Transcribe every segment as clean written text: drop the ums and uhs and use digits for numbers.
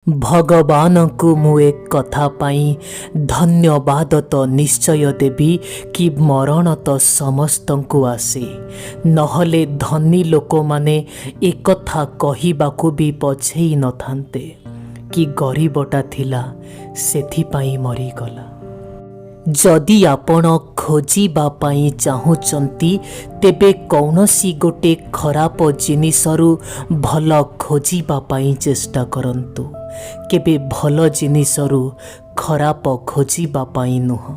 भगवान को मु एक कथा पाई धन्यवाद तो निश्चय देवी कि मरण तो समस्त को आसे नहले धनी लोक माने एक कथा कहिबाकू भी पछेई न थांते कि गरीबटा थिला सेथिपाई मरीगला। जदि आपण खोजिबा पाई चाहुचंती तेबे कौनसी गोटे खराब जिनिसरु भल खोजिबा पाई चेष्टा करंतु, केबे भल जिनिसरु खराब खोजिबा पाई नुह।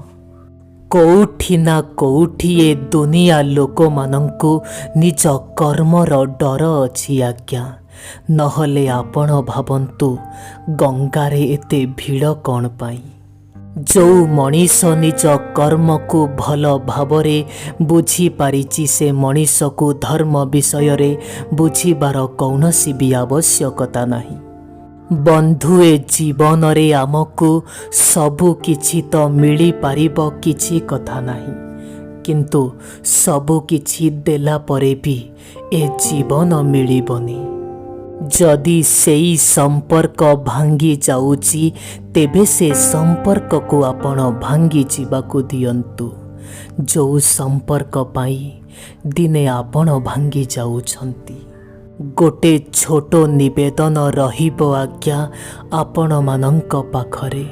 कोउठी ना कोउठी ए दुनिया लोक मानंकु निज कर्मर डर अछि आज्ञा, नहले आपण भाबंतु गंगारे एते भिड़ कौन पाई। जो मनीष निज कर्म को भल भावरे बुझी पारिछि से मनीष को धर्म विषय रे बुझिबार कौनसी भी आवश्यकता नाही। बंधु ए जीवन रे आमको सबु किछि तो मिली पारिबो किछि कथा नाही, किंतु सबु किछि देला परे भी ए जीवन मिलिबनी। जदि सेई संपर्क भांगी जाउची तेबे से संपर्क को आपण भांगी जीवाकू दियंतु। जो संपर्क पाई दिने आपण भांगी जाउछंती। गोटे छोटो निवेदन रहिबो आज्ञा आपण मानंक पाखरे।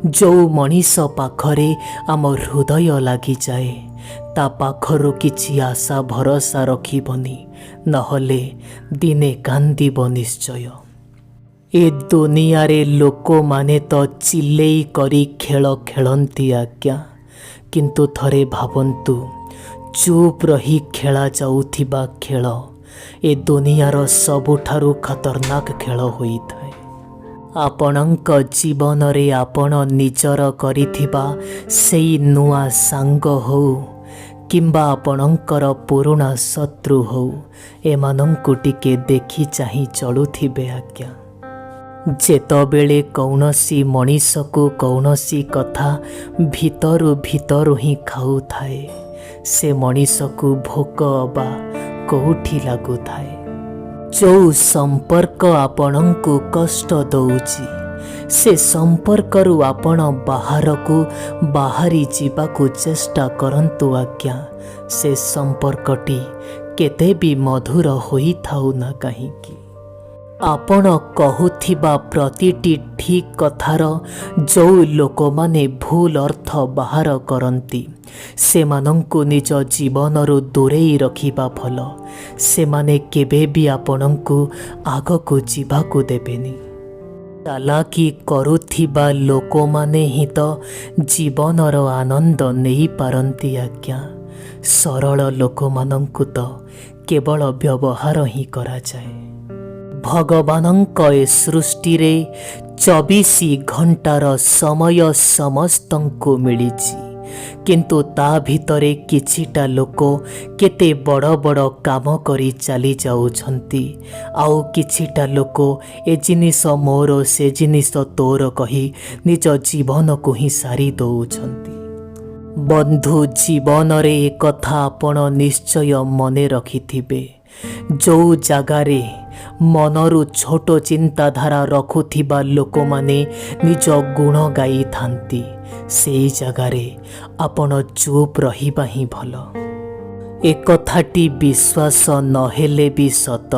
जो मनीष पाखरे आम हृदय लागी जाए ता पाखरु किछि आशा भरोसा रखिबनी, नहले दिने कांदिब निश्चय। ए दुनिया रे लोक माने तो चिल्लेई करी खेल खेलंती आज्ञा, किंतु थरे भाबंतु चुप रही खेला जाउथिबा खेल ए दुनियार सबुठारु खतरनाक खेल होइथाए। आपणक जीवन रे आपण निजर करिथिबा सेई नुआ सांग हो किंबा आपणकर पुरुणा शत्रु हो, एमानंकु टिके देखि चाहि चलुथिबे आज्ञा। जेतबेले कौनसी मनीष को कौनसी कथा भितरु भितरु ही खाऊ थाए, से मनीष को भोक अबा कोठी लागू थाए। जो संपर्क आपणंकु कष्ट दउची से संपर्करु आपण बाहर को बाहरी जीवाकू चेष्टा करंतु आज्ञा। से संपर्कटी केते भी मधुर होई थाउ ना काहींकी। आपण कहुथिबा प्रतिटी ठीक कथार जो लोक माने भूल अर्थ बाहर करंती सेमानंकु निज जीवनरु दूरेई रखिबा भल। सेमाने केबे भी आपणंकु आगकू जीवाकू देबेनी। चालाकी करुथिबा लोक माने ही तो जीवनर आनंद नहीं पारंती आज्ञा। सरल लोक मानंकु तो केवल व्यवहार ही करा जाए। भगवानंक ए सृष्टि रे 24 घंटार समय समस्तंकु मिलिछि, किंतु ता भितरे किछिटा लोक केते बड़ बड़ काम करी चली जाउछंती, आउ किछिटा लोक ए जिनिस मोर से जिनिस तोर कही निज जीवन को ही सारी दउछंती। बंधु जीवन रे एक कथा आपण निश्चय मने रखिथिबे। जो जगारे मनरु छोट चिंताधारा रखुथिबा लोक माने निज गुण गाई थांती, सेई जगारे आपण चुप रहिबा ही भल। एक कथाटी विश्वास नहेले भी सत।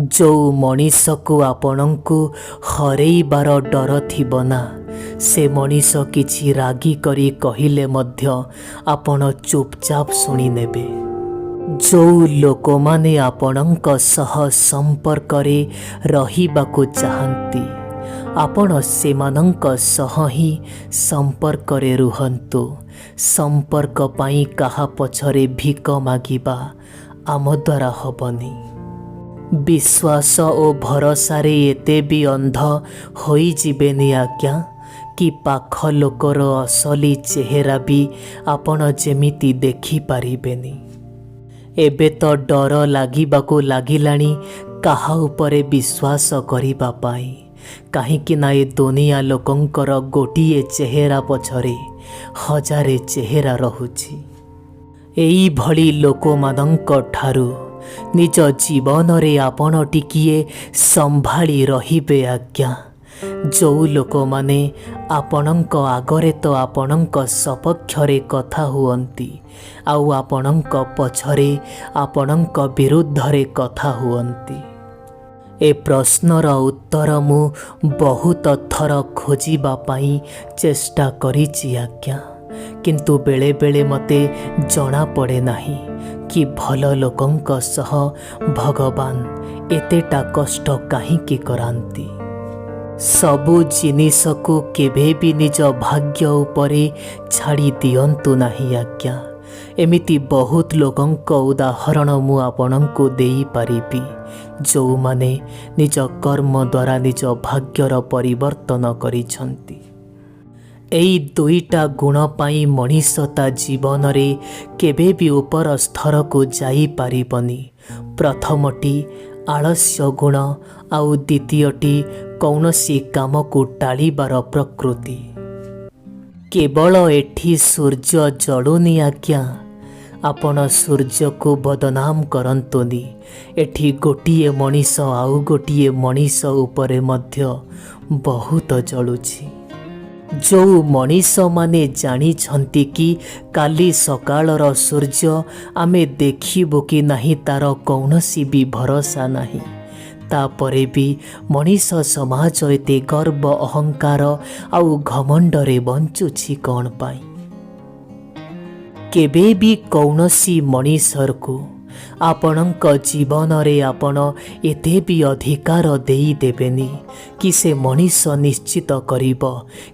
जो मनीष को आपणंकु हरेइबार डर थिबना, से मनीष किछि रागी करी कहिले मध्य आपण चुपचाप शुणी नेबे। जो लोक माने आपणंक सह संपर्क रे रहिबाकू चाहंती, आपण सेमानंक सह ही संपर्क रे रुहंतु। संपर्क पाई काहा पछरे भिक मागिबा आम द्वारा हबनी। विश्वास ओ भरोसा रे एते भी अंध होई जिबेनी आज्ञा कि पाख लोकर असली चेहरा भी आपण जेमिति देखि पारिबेनी। एबे तो डर लागिबाकू लागिलाणी काहा उपरे विश्वास करिबा पाई, काहींकि ना ए दुनिया लोकंकर गोटिए चेहरा पछरे हजारे चेहरा रहुछि। एई भली लोकमानंक ठारू निज जीवन रे आपण टिकिए संभाली रहिबे आज्ञा। ଯେଉଁ ଲୋକମାନେ ଆପଣଙ୍କ ଆଗରେ ତ ଆପଣଙ୍କ ସପକ୍ଷରେ କଥା ହୁଅନ୍ତି ଆଉ ଆପଣଙ୍କ ପଛରେ ଆପଣଙ୍କ ବିରୁଦ୍ଧରେ କଥା ହୁଅନ୍ତି। ଏ ପ୍ରଶ୍ନର ଉତ୍ତର ମୁଁ ବହୁତ ଥର ଖୋଜିବା ପାଇଁ ଚେଷ୍ଟା କରିଛି ଆଜ୍ଞା, କିନ୍ତୁ ବେଳେବେଳେ ମୋତେ ଜଣାପଡ଼େ ନାହିଁ କି ଭଲ ଲୋକଙ୍କ ସହ ଭଗବାନ ଏତେଟା କଷ୍ଟ କାହିଁକି କରାନ୍ତି। ସବୁ ଜିନିଷକୁ କେବେ ବି ନିଜ ଭାଗ୍ୟ ଉପରେ ଛାଡ଼ି ଦିଅନ୍ତୁ ନାହିଁ ଆଜ୍ଞା। ଏମିତି ବହୁତ ଲୋକଙ୍କ ଉଦାହରଣ ମୁଁ ଆପଣଙ୍କୁ ଦେଇପାରିବି, ଯେଉଁମାନେ ନିଜ କର୍ମ ଦ୍ୱାରା ନିଜ ଭାଗ୍ୟର ପରିବର୍ତ୍ତନ କରିଛନ୍ତି। ଏଇ ଦୁଇଟା ଗୁଣ ପାଇଁ ମଣିଷ ତା ଜୀବନରେ କେବେ ବି ଉପର ସ୍ତରକୁ ଯାଇପାରିବନି। ପ୍ରଥମଟି ଆଳସ୍ୟ ଗୁଣ ଆଉ ଦ୍ୱିତୀୟଟି କୌଣସି କାମକୁ ଟାଳିବାର ପ୍ରକୃତି। କେବଳ ଏଠି ସୂର୍ଯ୍ୟ ଜଳୁନି ଆଜ୍ଞା, ଆପଣ ସୂର୍ଯ୍ୟକୁ ବଦନାମ କରନ୍ତୁନି। ଏଠି ଗୋଟିଏ ମଣିଷ ଆଉ ଗୋଟିଏ ମଣିଷ ଉପରେ ମଧ୍ୟ ବହୁତ ଜଳୁଛି। ଯେଉଁ ମଣିଷମାନେ ଜାଣିଛନ୍ତି କି କାଲି ସକାଳର ସୂର୍ଯ୍ୟ ଆମେ ଦେଖିବୁ କି ନାହିଁ ତାର କୌଣସି ବି ଭରସା ନାହିଁ, ତାପରେ ବି ମଣିଷ ସମାଜ ଏତେ ଗର୍ବ ଅହଙ୍କାର ଆଉ ଘମଣ୍ଡରେ ବଞ୍ଚୁଛି କ'ଣ ପାଇଁ? କେବେ ବି କୌଣସି ମଣିଷକୁ ଆପଣଙ୍କ ଜୀବନରେ ଆପଣ ଏତେ ବି ଅଧିକାର ଦେଇଦେବେନି କି ସେ ମଣିଷ ନିଶ୍ଚିତ କରିବ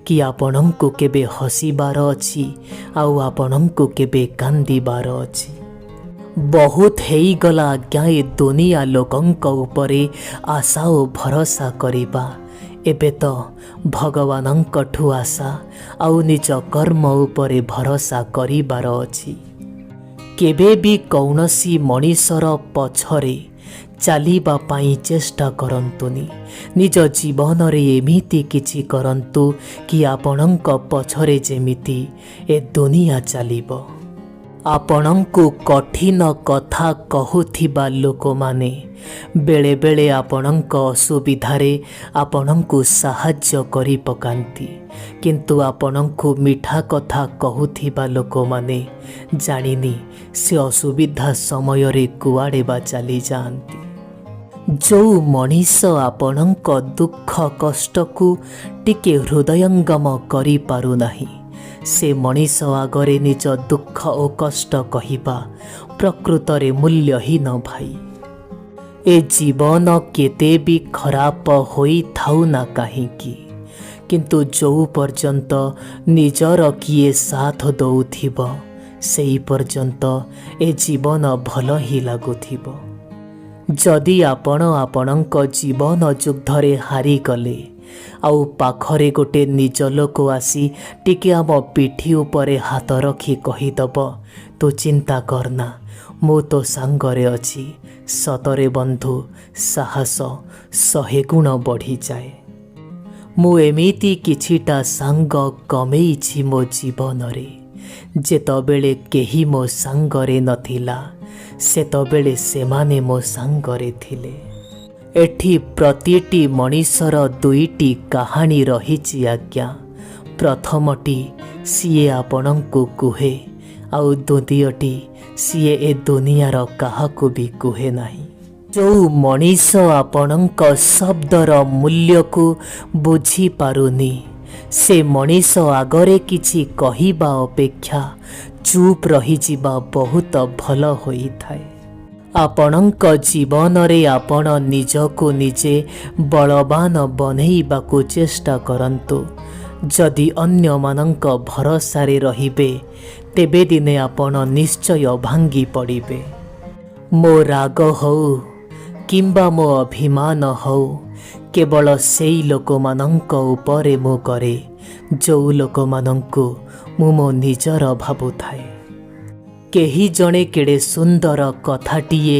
କି ଆପଣଙ୍କୁ କେବେ ହସିବାର ଅଛି ଆଉ ଆପଣଙ୍କୁ କେବେ କାନ୍ଦିବାର ଅଛି। ବହୁତ ହେଇଗଲା ଆଜ୍ଞା ଏ ଦୁନିଆ ଲୋକଙ୍କ ଉପରେ ଆଶା ଓ ଭରସା କରିବା। ଏବେ ତ ଭଗବାନଙ୍କଠୁ ଆଶା ଆଉ ନିଜ କର୍ମ ଉପରେ ଭରସା କରିବାର ଅଛି। କେବେ ବି କୌଣସି ମଣିଷର ପଛରେ ଚାଲିବା ପାଇଁ ଚେଷ୍ଟା କରନ୍ତୁନି। ନିଜ ଜୀବନରେ ଏମିତି କିଛି କରନ୍ତୁ କି ଆପଣଙ୍କ ପଛରେ ଯେମିତି ଏ ଦୁନିଆ ଚାଲିବ। ଆପଣଙ୍କୁ କଠିନ କଥା କହୁଥିବା ଲୋକମାନେ ବେଳେବେଳେ ଆପଣଙ୍କ ଅସୁବିଧାରେ ଆପଣଙ୍କୁ ସାହାଯ୍ୟ କରି ପକାନ୍ତି, କିନ୍ତୁ ଆପଣଙ୍କୁ ମିଠା କଥା କହୁଥିବା ଲୋକମାନେ ଜାଣିନି ସେ ଅସୁବିଧା ସମୟରେ କୁଆଡ଼େ ବା ଚାଲିଯାଆନ୍ତି। ଯେଉଁ ମଣିଷ ଆପଣଙ୍କ ଦୁଃଖ କଷ୍ଟକୁ ଟିକେ ହୃଦୟଙ୍ଗମ କରିପାରୁନାହିଁ, ସେ ମଣିଷ ଆଗରେ ନିଜ ଦୁଃଖ ଓ କଷ୍ଟ କହିବା ପ୍ରକୃତରେ ମୂଲ୍ୟହୀନ ଭାଇ। ଏ ଜୀବନ କେତେ ବି ଖରାପ ହୋଇଥାଉ ନା କାହିଁକି, କିନ୍ତୁ ଯେଉଁ ପର୍ଯ୍ୟନ୍ତ ନିଜର କିଏ ସାଥ ଦେଉଥିବ ସେହି ପର୍ଯ୍ୟନ୍ତ ଏ ଜୀବନ ଭଲ ହିଁ ଲାଗୁଥିବ। ଯଦି ଆପଣ ଆପଣଙ୍କ ଜୀବନ ଯୁଦ୍ଧରେ ହାରିଗଲେ ଆଉ ପାଖରେ ଗୋଟେ ନିଜ ଲୋକ ଆସି ଟିକେ ଆମ ପିଠି ଉପରେ ହାତ ରଖି କହିଦେବ ତୁ ଚିନ୍ତା କରନା ମୁଁ ତୋ ସାଙ୍ଗରେ ଅଛି, ସତରେ ବନ୍ଧୁ ସାହସ 100 ଗୁଣ ବଢ଼ିଯାଏ। ମୁଁ ଏମିତି କିଛିଟା ସାଙ୍ଗ କମେଇଛି ମୋ ଜୀବନରେ। ଯେତେବେଳେ କେହି ମୋ ସାଙ୍ଗରେ ନଥିଲା ସେତେବେଳେ ସେମାନେ ମୋ ସାଙ୍ଗରେ ଥିଲେ। ଏଠି ପ୍ରତିଟି ମଣିଷର ଦୁଇଟି କାହାଣୀ ରହିଛି ଆଜ୍ଞା। ପ୍ରଥମଟି ସିଏ ଆପଣଙ୍କୁ କୁହେ ଆଉ ଦ୍ୱିତୀୟଟି ସିଏ ଏ ଦୁନିଆର କାହାକୁ ବି କୁହେ ନାହିଁ। ଯେଉଁ ମଣିଷ ଆପଣଙ୍କ ଶବ୍ଦର ମୂଲ୍ୟକୁ ବୁଝିପାରୁନି ସେ ମଣିଷ ଆଗରେ କିଛି କହିବା ଅପେକ୍ଷା ଚୁପ୍ ରହିଯିବା ବହୁତ ଭଲ ହୋଇଥାଏ। ଆପଣଙ୍କ ଜୀବନରେ ଆପଣ ନିଜକୁ ନିଜେ ବଳବାନ ବନେଇବାକୁ ଚେଷ୍ଟା କରନ୍ତୁ। ଯଦି ଅନ୍ୟମାନଙ୍କ ଭରସାରେ ରହିବେ ତେବେ ଦିନେ ଆପଣ ନିଶ୍ଚୟ ଭାଙ୍ଗି ପଡ଼ିବେ। ମୋ ରାଗ ହଉ କିମ୍ବା ମୋ ଅଭିମାନ ହଉ କେବଳ ସେଇ ଲୋକମାନଙ୍କ ଉପରେ ମୁଁ କରେ ଯେଉଁ ଲୋକମାନଙ୍କୁ ମୁଁ ମୋ ନିଜର ଭାବୁଥାଏ। କେହି ଜଣେ କେଡ଼େ ସୁନ୍ଦର କଥାଟିଏ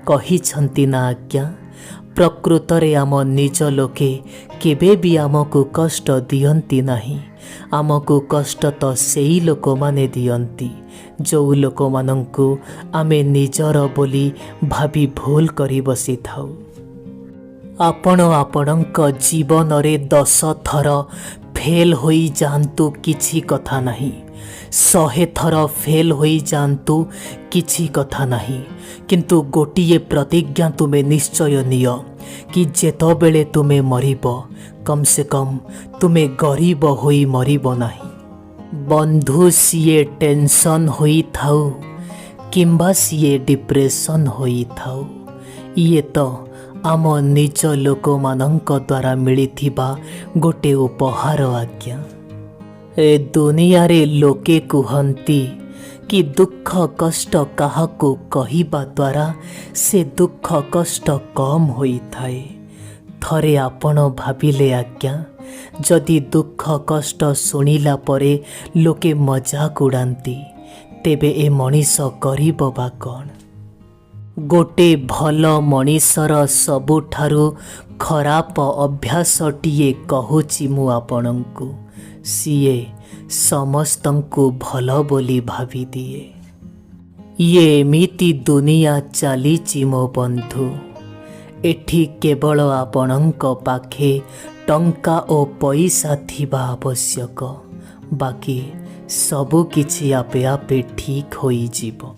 କହିଛନ୍ତି ନା ଆଜ୍ଞା, ପ୍ରକୃତରେ ଆମ ନିଜ ଲୋକେ କେବେ ବି ଆମକୁ କଷ୍ଟ ଦିଅନ୍ତି ନାହିଁ। ଆମକୁ କଷ୍ଟ ତ ସେଇ ଲୋକମାନେ ଦିଅନ୍ତି ଯେଉଁ ଲୋକମାନଙ୍କୁ ଆମେ ନିଜର ବୋଲି ଭାବି ଭୁଲ କରି ବସିଥାଉ। ଆପଣ ଆପଣଙ୍କ ଜୀବନରେ 10 ଥର ଫେଲ୍ ହୋଇଯାଆନ୍ତୁ କିଛି କଥା ନାହିଁ, 100 ଥର ଫେଲ୍ ହୋଇଯାଆନ୍ତୁ କିଛି କଥା ନାହିଁ, କିନ୍ତୁ ଗୋଟିଏ ପ୍ରତିଜ୍ଞା ତୁମେ ନିଶ୍ଚୟ ନିଅ କି ଯେତେବେଳେ ତୁମେ ମରିବ କମ୍ ସେ କମ୍ ତୁମେ ଗରିବ ହୋଇ ମରିବ ନାହିଁ। ବନ୍ଧୁ ସିଏ ଟେନସନ୍ ହୋଇଥାଉ କିମ୍ବା ସିଏ ଡିପ୍ରେସନ୍ ହୋଇଥାଉ, ଇଏ ତ ଆମ ନିଜ ଲୋକମାନଙ୍କ ଦ୍ୱାରା ମିଳିଥିବା ଗୋଟେ ଉପହାର ଆଜ୍ଞା। ଏ ଦୁନିଆରେ ଲୋକେ କୁହନ୍ତି କି ଦୁଃଖ କଷ୍ଟ କାହାକୁ କହିବା ଦ୍ୱାରା ସେ ଦୁଃଖ କଷ୍ଟ କମ୍ ହୋଇଥାଏ। ଥରେ ଆପଣ ଭାବିଲେ ଆଜ୍ଞା, ଯଦି ଦୁଃଖ କଷ୍ଟ ଶୁଣିଲା ପରେ ଲୋକେ ମଜାକ ଉଡ଼ାନ୍ତି, ତେବେ ଏ ମଣିଷ କରିବ ବା କ'ଣ? ଗୋଟେ ଭଲ ମଣିଷର ସବୁଠାରୁ ଖରାପ ଅଭ୍ୟାସଟିଏ କହୁଛି ମୁଁ ଆପଣଙ୍କୁ, ସିଏ ସମସ୍ତଙ୍କୁ ଭଲ ବୋଲି ଭାବିଦିଏ। ଇଏ ଏମିତି ଦୁନିଆ ଚାଲିଛି ମୋ ବନ୍ଧୁ, ଏଠି କେବଳ ଆପଣଙ୍କ ପାଖେ ଟଙ୍କା ଓ ପଇସା ଥିବା ଆବଶ୍ୟକ, ବାକି ସବୁ କିଛି ଆପେ ଆପେ ଠିକ୍ ହୋଇଯିବ।